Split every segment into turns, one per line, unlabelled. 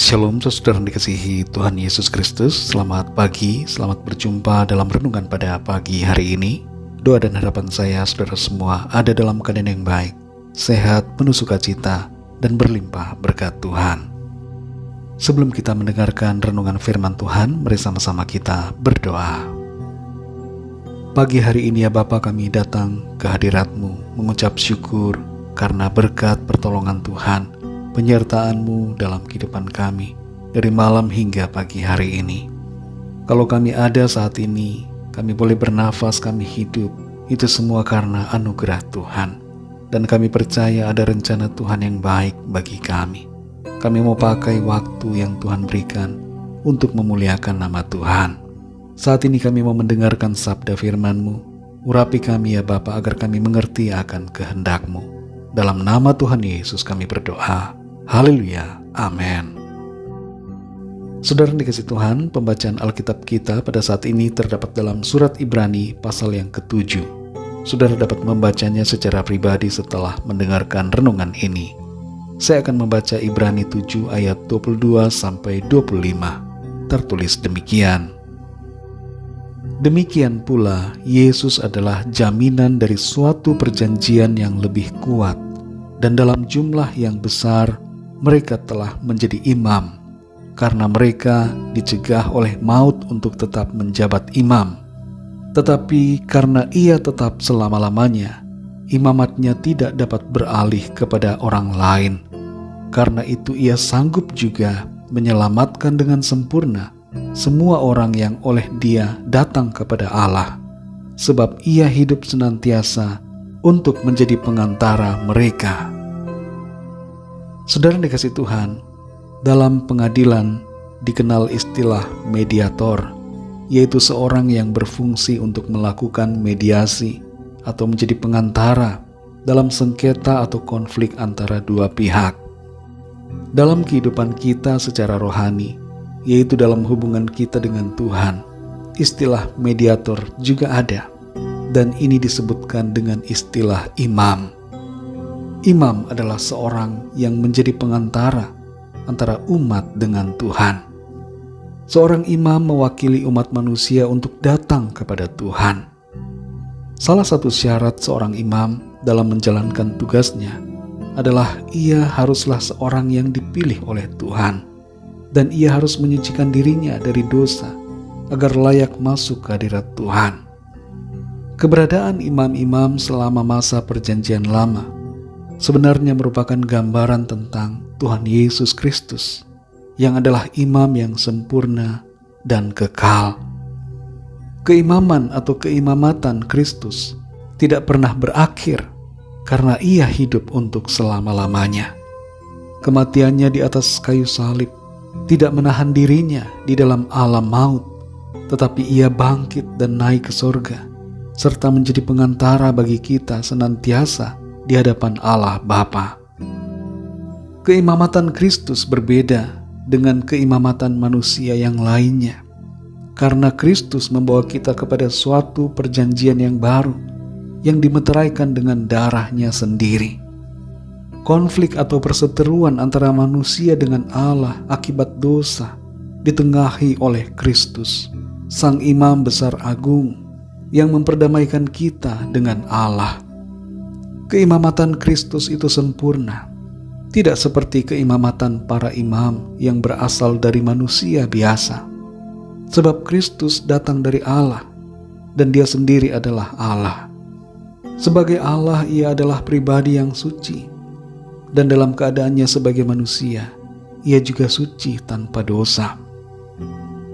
Shalom saudara yang dikasihi Tuhan Yesus Kristus. Selamat pagi, selamat berjumpa dalam renungan pada pagi hari ini. Doa dan harapan saya saudara semua ada dalam keadaan yang baik, sehat, penuh sukacita, dan berlimpah berkat Tuhan. Sebelum kita mendengarkan renungan firman Tuhan, mari sama-sama kita berdoa. Pagi hari ini ya Bapa, kami datang ke hadirat-Mu mengucap syukur karena berkat pertolongan Tuhan, penyertaan-Mu dalam kehidupan kami dari malam hingga pagi hari ini. Kalau kami ada saat ini, kami boleh bernafas, kami hidup, itu semua karena anugerah Tuhan. Dan kami percaya ada rencana Tuhan yang baik bagi kami. Kami mau pakai waktu yang Tuhan berikan untuk memuliakan nama Tuhan. Saat ini kami mau mendengarkan sabda firman-Mu. Urapi kami ya Bapa agar kami mengerti akan kehendak-Mu. Dalam nama Tuhan Yesus kami berdoa. Haleluya, amin. Saudara yang dikasihi Tuhan, pembacaan Alkitab kita pada saat ini terdapat dalam surat Ibrani pasal yang ke-7. Saudara dapat membacanya secara pribadi setelah mendengarkan renungan ini. Saya akan membaca Ibrani 7 ayat 22-25. Tertulis demikian. Demikian pula, Yesus adalah jaminan dari suatu perjanjian yang lebih kuat, dan dalam jumlah yang besar, mereka telah menjadi imam, karena mereka dicegah oleh maut untuk tetap menjabat imam. Tetapi karena ia tetap selama-lamanya, imamatnya tidak dapat beralih kepada orang lain. Karena itu ia sanggup juga menyelamatkan dengan sempurna semua orang yang oleh dia datang kepada Allah, sebab ia hidup senantiasa untuk menjadi pengantara mereka. Saudara dikasihi Tuhan, dalam pengadilan dikenal istilah mediator, yaitu seorang yang berfungsi untuk melakukan mediasi atau menjadi pengantara dalam sengketa atau konflik antara dua pihak. Dalam kehidupan kita secara rohani, yaitu dalam hubungan kita dengan Tuhan, istilah mediator juga ada, dan ini disebutkan dengan istilah imam. Imam adalah seorang yang menjadi pengantara antara umat dengan Tuhan. Seorang imam mewakili umat manusia untuk datang kepada Tuhan. Salah satu syarat seorang imam dalam menjalankan tugasnya adalah ia haruslah seorang yang dipilih oleh Tuhan, dan ia harus menyucikan dirinya dari dosa agar layak masuk ke hadirat Tuhan. Keberadaan imam-imam selama masa perjanjian lama sebenarnya merupakan gambaran tentang Tuhan Yesus Kristus, yang adalah imam yang sempurna dan kekal. Keimaman atau keimamatan Kristus tidak pernah berakhir karena ia hidup untuk selama-lamanya. Kematiannya di atas kayu salib tidak menahan dirinya di dalam alam maut, tetapi ia bangkit dan naik ke sorga, serta menjadi pengantara bagi kita senantiasa di hadapan Allah Bapa. Keimamatan Kristus berbeda dengan keimamatan manusia yang lainnya, karena Kristus membawa kita kepada suatu perjanjian yang baru, yang dimeteraikan dengan darahnya sendiri. Konflik atau perseteruan antara manusia dengan Allah akibat dosa ditengahi oleh Kristus, Sang Imam Besar Agung, yang memperdamaikan kita dengan Allah. Keimamatan Kristus itu sempurna, tidak seperti keimamatan para imam yang berasal dari manusia biasa. Sebab Kristus datang dari Allah, dan dia sendiri adalah Allah. Sebagai Allah, ia adalah pribadi yang suci, dan dalam keadaannya sebagai manusia, ia juga suci tanpa dosa.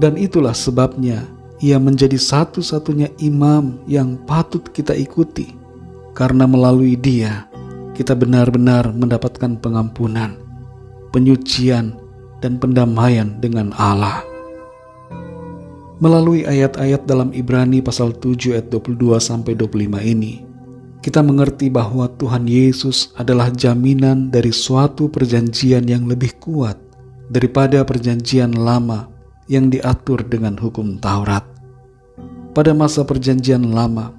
Dan itulah sebabnya ia menjadi satu-satunya imam yang patut kita ikuti, karena melalui dia kita benar-benar mendapatkan pengampunan, penyucian, dan pendamaian dengan Allah. Melalui ayat-ayat dalam Ibrani pasal 7 ayat 22-25 ini, kita mengerti bahwa Tuhan Yesus adalah jaminan dari suatu perjanjian yang lebih kuat daripada perjanjian lama yang diatur dengan hukum Taurat. Pada masa perjanjian lama,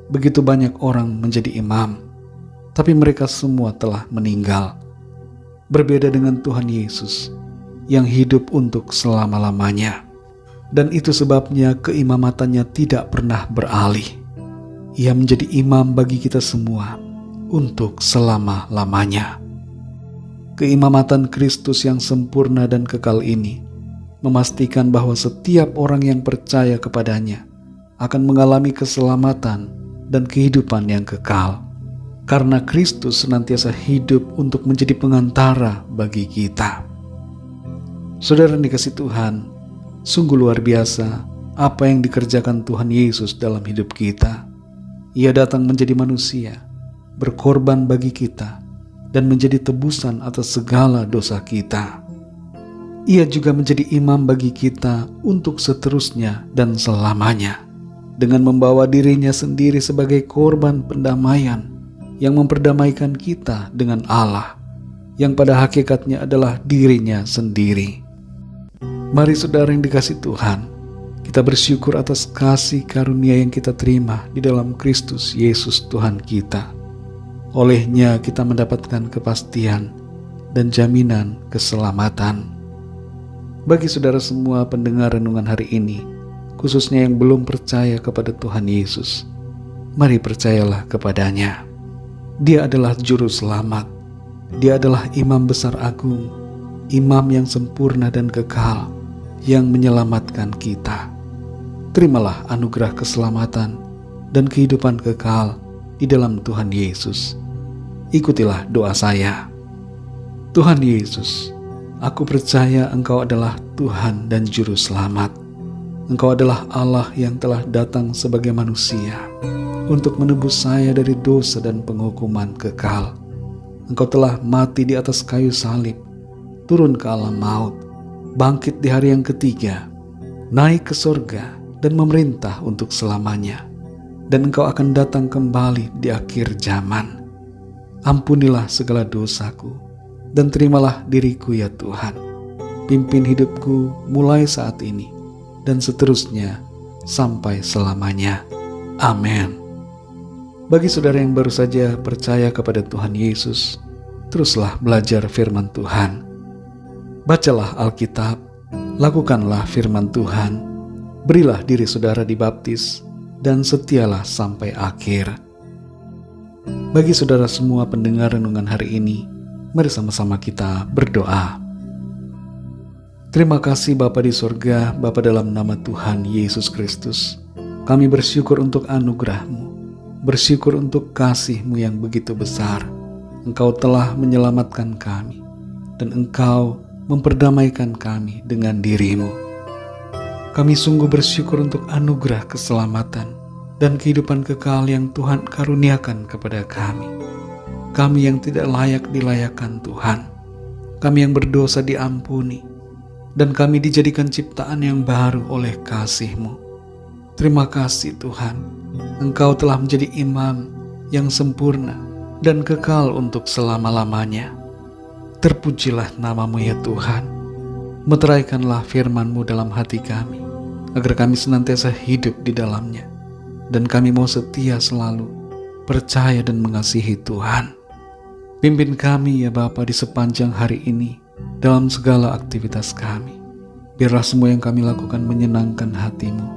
begitu banyak orang menjadi imam, tapi mereka semua telah meninggal. Berbeda dengan Tuhan Yesus, yang hidup untuk selama-lamanya. Dan itu sebabnya keimamatannya tidak pernah beralih. Ia menjadi imam bagi kita semua untuk selama-lamanya. Keimamatan Kristus yang sempurna dan kekal ini memastikan bahwa setiap orang yang percaya kepadanya akan mengalami keselamatan dan kehidupan yang kekal. Karena Kristus senantiasa hidup untuk menjadi pengantara bagi kita. Saudara yang dikasihi Tuhan, sungguh luar biasa apa yang dikerjakan Tuhan Yesus dalam hidup kita. Ia datang menjadi manusia, berkorban bagi kita, dan menjadi tebusan atas segala dosa kita. Ia juga menjadi imam bagi kita untuk seterusnya dan selamanya, dengan membawa dirinya sendiri sebagai korban pendamaian yang memperdamaikan kita dengan Allah, yang pada hakikatnya adalah dirinya sendiri. Mari saudara yang dikasihi Tuhan, kita bersyukur atas kasih karunia yang kita terima di dalam Kristus Yesus Tuhan kita. Olehnya kita mendapatkan kepastian dan jaminan keselamatan. Bagi saudara semua pendengar renungan hari ini, khususnya yang belum percaya kepada Tuhan Yesus, mari percayalah kepadanya. Dia adalah juru selamat. Dia adalah imam besar agung, imam yang sempurna dan kekal, yang menyelamatkan kita. Terimalah anugerah keselamatan dan kehidupan kekal di dalam Tuhan Yesus. Ikutilah doa saya. Tuhan Yesus, aku percaya Engkau adalah Tuhan dan Juru Selamat. Engkau adalah Allah yang telah datang sebagai manusia untuk menebus saya dari dosa dan penghukuman kekal. Engkau telah mati di atas kayu salib, turun ke alam maut, bangkit di hari yang ketiga, naik ke surga dan memerintah untuk selamanya. Dan Engkau akan datang kembali di akhir zaman. Ampunilah segala dosaku dan terimalah diriku ya Tuhan. Pimpin hidupku mulai saat ini dan seterusnya sampai selamanya. Amin. Bagi saudara yang baru saja percaya kepada Tuhan Yesus, teruslah belajar firman Tuhan. Bacalah Alkitab, lakukanlah firman Tuhan, berilah diri saudara dibaptis, dan setialah sampai akhir. Bagi saudara semua pendengar renungan hari ini, mari sama-sama kita berdoa. Terima kasih Bapa di sorga, Bapa dalam nama Tuhan Yesus Kristus. Kami bersyukur untuk anugerah-Mu, bersyukur untuk kasih-Mu yang begitu besar. Engkau telah menyelamatkan kami, dan Engkau memperdamaikan kami dengan diri-Mu. Kami sungguh bersyukur untuk anugerah keselamatan dan kehidupan kekal yang Tuhan karuniakan kepada kami. Kami yang tidak layak dilayakkan Tuhan, kami yang berdosa diampuni, dan kami dijadikan ciptaan yang baru oleh kasih-Mu. Terima kasih Tuhan, Engkau telah menjadi imam yang sempurna dan kekal untuk selama-lamanya. Terpujilah nama-Mu ya Tuhan. Meteraikanlah firman-Mu dalam hati kami, agar kami senantiasa hidup di dalamnya, dan kami mau setia selalu, percaya dan mengasihi Tuhan. Pimpin kami ya Bapa di sepanjang hari ini, dalam segala aktivitas kami. Biarlah semua yang kami lakukan menyenangkan hati-Mu,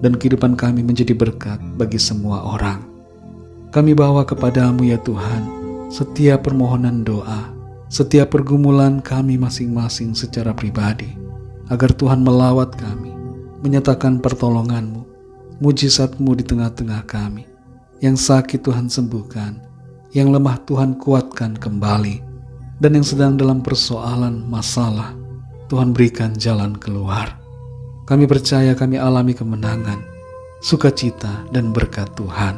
dan kehidupan kami menjadi berkat bagi semua orang. Kami bawa kepadamu ya Tuhan, setiap permohonan doa, setiap pergumulan kami masing-masing secara pribadi, agar Tuhan melawat kami, menyatakan pertolongan-Mu, mujizat-Mu di tengah-tengah kami. Yang sakit Tuhan sembuhkan, yang lemah Tuhan kuatkan kembali, dan yang sedang dalam persoalan masalah, Tuhan berikan jalan keluar. Kami percaya kami alami kemenangan, sukacita dan berkat Tuhan.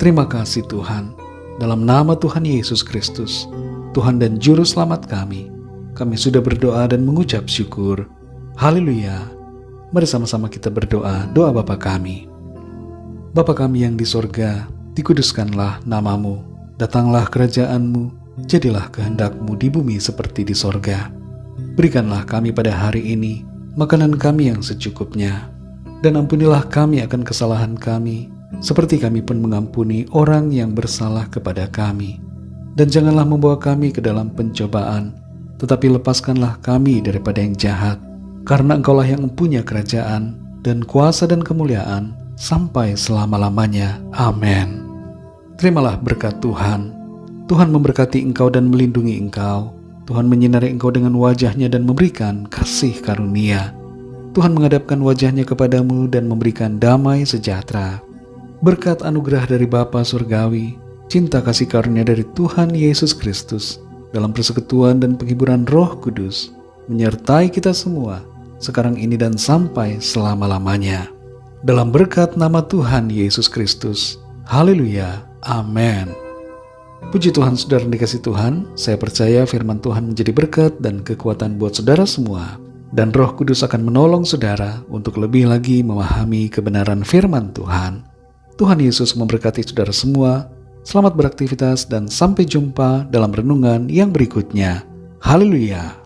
Terima kasih Tuhan, dalam nama Tuhan Yesus Kristus, Tuhan dan Juru Selamat kami sudah berdoa dan mengucap syukur. Haleluya. Mari sama-sama kita berdoa, doa Bapa kami. Bapa kami yang di sorga, dikuduskanlah nama-Mu, datanglah kerajaan-Mu, jadilah kehendak-Mu di bumi seperti di sorga. Berikanlah kami pada hari ini makanan kami yang secukupnya, dan ampunilah kami akan kesalahan kami, seperti kami pun mengampuni orang yang bersalah kepada kami. Dan janganlah membawa kami ke dalam pencobaan, tetapi lepaskanlah kami daripada yang jahat. Karena Engkaulah yang mempunyai kerajaan dan kuasa dan kemuliaan sampai selama-lamanya. Amin. Terimalah berkat Tuhan. Tuhan memberkati engkau dan melindungi engkau. Tuhan menyinari engkau dengan wajah-Nya dan memberikan kasih karunia. Tuhan menghadapkan wajah-Nya kepadamu dan memberikan damai sejahtera. Berkat anugerah dari Bapa Surgawi, cinta kasih karunia dari Tuhan Yesus Kristus, dalam persekutuan dan penghiburan Roh Kudus, menyertai kita semua, sekarang ini dan sampai selama-lamanya. Dalam berkat nama Tuhan Yesus Kristus. Haleluya. Amin. Puji Tuhan, saudara dikasih Tuhan, saya percaya firman Tuhan menjadi berkat dan kekuatan buat saudara semua. Dan Roh Kudus akan menolong saudara untuk lebih lagi memahami kebenaran firman Tuhan. Tuhan Yesus memberkati saudara semua. Selamat beraktivitas dan sampai jumpa dalam renungan yang berikutnya. Haleluya.